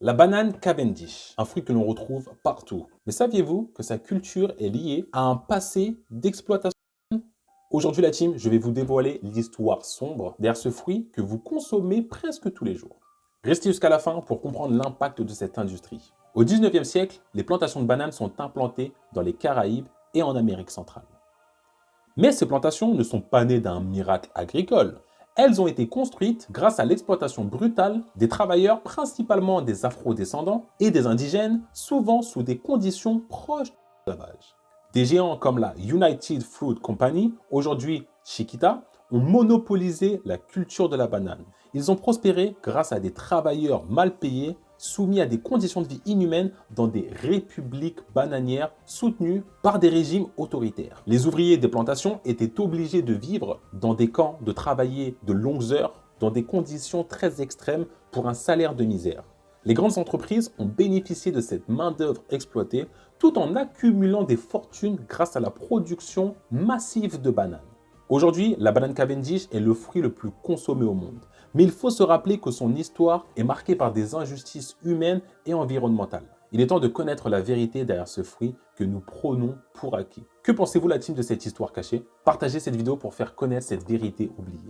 La banane Cavendish, un fruit que l'on retrouve partout. Mais saviez-vous que sa culture est liée à un passé d'exploitation? Aujourd'hui la team, je vais vous dévoiler l'histoire sombre derrière ce fruit que vous consommez presque tous les jours. Restez jusqu'à la fin pour comprendre l'impact de cette industrie. Au 19e siècle, les plantations de bananes sont implantées dans les Caraïbes et en Amérique centrale. Mais ces plantations ne sont pas nées d'un miracle agricole. Elles ont été construites grâce à l'exploitation brutale des travailleurs, principalement des afro-descendants et des indigènes, souvent sous des conditions proches de l'esclavage. Des géants comme la United Fruit Company, aujourd'hui Chiquita, ont monopolisé la culture de la banane. Ils ont prospéré grâce à des travailleurs mal payés, soumis à des conditions de vie inhumaines dans des républiques bananières soutenues par des régimes autoritaires. Les ouvriers des plantations étaient obligés de vivre dans des camps, de travailler de longues heures, dans des conditions très extrêmes pour un salaire de misère. Les grandes entreprises ont bénéficié de cette main-d'œuvre exploitée tout en accumulant des fortunes grâce à la production massive de bananes. Aujourd'hui, la banane Cavendish est le fruit le plus consommé au monde. Mais il faut se rappeler que son histoire est marquée par des injustices humaines et environnementales. Il est temps de connaître la vérité derrière ce fruit que nous prenons pour acquis. Que pensez-vous la team de cette histoire cachée? Partagez cette vidéo pour faire connaître cette vérité oubliée.